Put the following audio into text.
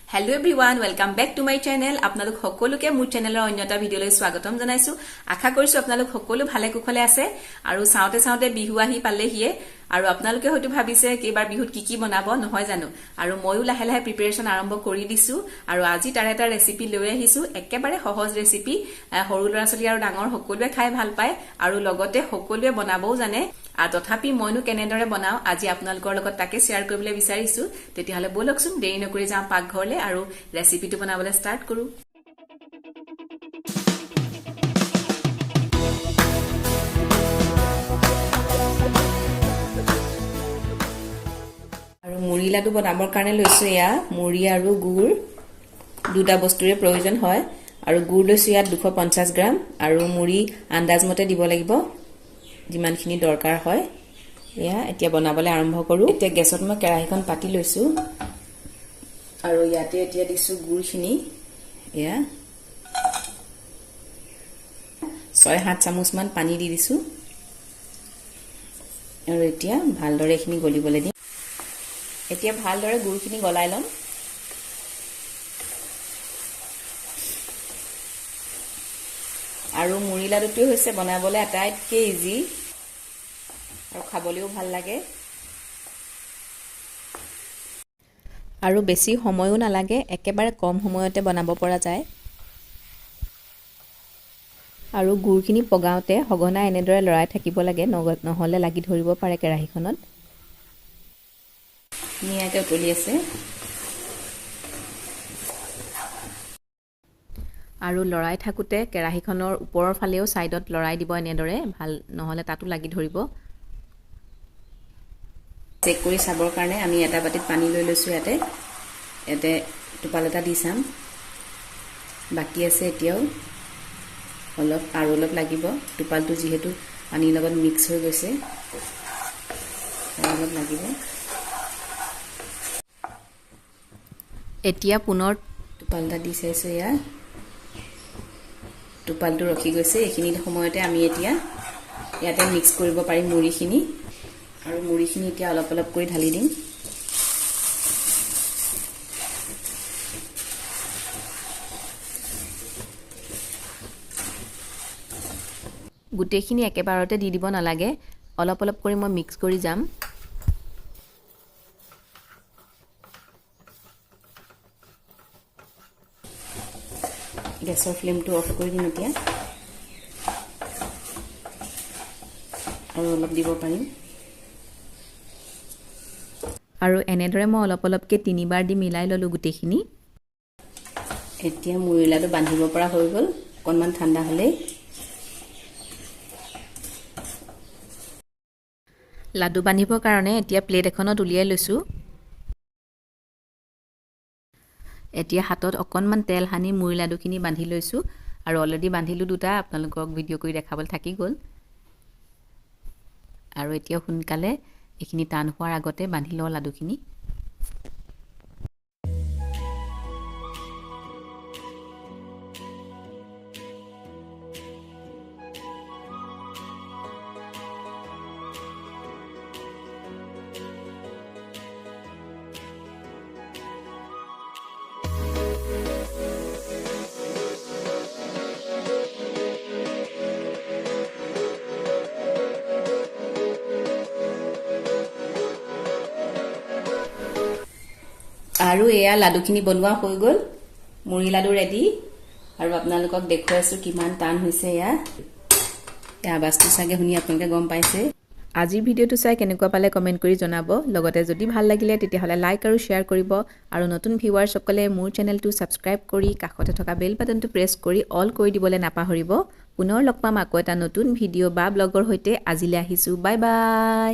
Hello everyone, welcome back to my channel. আপোনালোক সকলোকে মোৰ চেনেলৰ অন্যটা ভিডিঅলৈ স্বাগতম জনাইছো। আশা কৰিছো আপোনালোক সকলো ভালে কুশলে আছে আৰু চাওতে বিহু আহি পালেহিয়ে আৰু আপোনালোকে হয়তো ভাবিছে কি এবাৰ বিহুত কি বনাব নহয় জানো আৰু ময়ো লাহে লাহে প্ৰিপাৰেচন আৰম্ভ কৰি দিছো আৰু আজি তাৰ এটা ৰেচিপি লৈ আহিছো একেবাৰে সহজ ৰেচিপি সৰু ল'ৰা ছোৱালী আৰু ডাঙৰ সকলোৱে খাই ভাল পায় আৰু লগতে সকলোৱে বনাবও জানে আৰু তথাপি মইনো কেনেদৰে বনাও আজি আপোনালোকৰ লগত তাকে শেয়াৰ কৰিবলৈ বিচাৰিছো তেতিয়াহলে বলকচোন দেৰি নকৰি যাম পাকঘৰলৈ আৰু ৰেচিপিটো বনাবলৈ ষ্টাৰ্ট কৰো আৰু মুড়ি লাডু বনাবৰ কাৰণে লৈছো এয়া মুড়ি আৰু গুড় দুটা বস্তুৰে প্ৰয়োজন হয় আৰু গুড় লৈছো ইয়াত 250 গ্ৰাম আৰু মুড়ি আন্দাজ মতে দিব লাগিব যিমানখিনি দৰকাৰ হয় এয়া এতিয়া বনাবলৈ আৰম্ভ কৰো এতিয়া গেছত মই কেৰাহীখন পাতি লৈছো আৰু ইয়াতে এতিয়া দিছো গুড়খিনি এয়া 6-7 চামুচ মান পানী দি দিছো আৰু এতিয়া ভালদৰে এখিনি গলিবলৈ দিম এতিয়া ভালদৰে গুড়খিনি গলাই লম আৰু মুড়ি লাডুটো হৈছে বনাবলৈ আটাইতকৈ ইজি আৰু খাবলৈও ভাল লাগে আৰু বেছি সময়ও নালাগে একেবাৰে কম সময়তে বনাব পৰা যায় আৰু গুড়খিনি পগাওতে হগনা এনেদৰে লৰাই থাকিব লাগে নহলে লাগি ধৰিব পাৰে কেৰাহীখনত নিয়াকে উতলি আছে আৰু লৰাই থাকুতে কেৰাহীখনৰ ওপৰৰ ফালেও সাইডত লৰাই দিব এনেদৰে ভাল নহলে তাতো লাগি ধৰিব চেক কৰি চাবৰ কাৰণে আমি এটা বাটিত পানী লৈ লৈছো ইয়াতে টোপাল এটা দি চাম বাকি আছে এতিয়াও অলপ লাগিব টোপালটো যিহেতু পানীৰ লগত মিক্স হৈ গৈছে অলপ লাগিব এতিয়া পুনৰ টোপাল এটা দি চাইছো ইয়া টোপালটো ৰখি গৈছে এইখিনি সময়তে আমি এতিয়া ইয়াতে মিক্স কৰিব পাৰিম মুড়িখিনি আৰু মুড়িখিনি এতিয়া অলপ কৰি ঢালি দিম গুটেখিনি একেবাৰতে দি দিব নালাগে অলপ কৰি মই মিক্স কৰি যাম গেছৰ ফ্লেমটো অফ কৰি দিম এতিয়া আৰু অলপ দিব পাৰিম আৰু এনেদৰে মই অলপকে তিনিবাৰ দি মিলাই ললো গুটেখিনি এতিয়া মুড়ি লাডু বান্ধিব পৰা হৈ গল অকণমান ঠাণ্ডা হলে লাডু বান্ধিবৰ কাৰণে এতিয়া প্লেট এখনত উলিয়াই লৈছো এতিয়া হাতত অকণমান তেল হানি মুড়ি লাডুখিনি বান্ধি লৈছো আৰু অলৰেডি বান্ধিলো দুটা আপোনালোকক ভিডিঅ' কৰি দেখাবলৈ থাকি গল আৰু এতিয়া সোনকালে এইখিনি টান হোৱাৰ আগতে বান্ধি লওঁ লাডুখিনি আৰু এয়া লাডুখিনি বনোৱা হৈ গল মুড়ি লাডু ৰেডি আৰু আপোনালোকক দেখুৱাইছো কিমান টান হৈছে এয়া আৱাজটো চাগে শুনি আপোনালোকে গম পাইছে আজিৰ ভিডিঅ'টো চাই কেনেকুৱা পালে কমেন্ট কৰি জনাব লগতে যদি ভাল লাগিলে তেতিয়াহলে লাইক আৰু শেয়াৰ কৰিব আৰু নতুন ভিউৱাৰসকলে মোৰ চেনেলটো সাবস্ক্ৰাইব কৰি কাষতে থকা বেল বাটনটো প্ৰেছ কৰি অল কৰি দিবলৈ নাপাহৰিব পুনৰ লগ পাম আকৌ এটা নতুন ভিডিঅ' বা ব্লগৰ সৈতে আজিলৈ আহিছো বাই বাই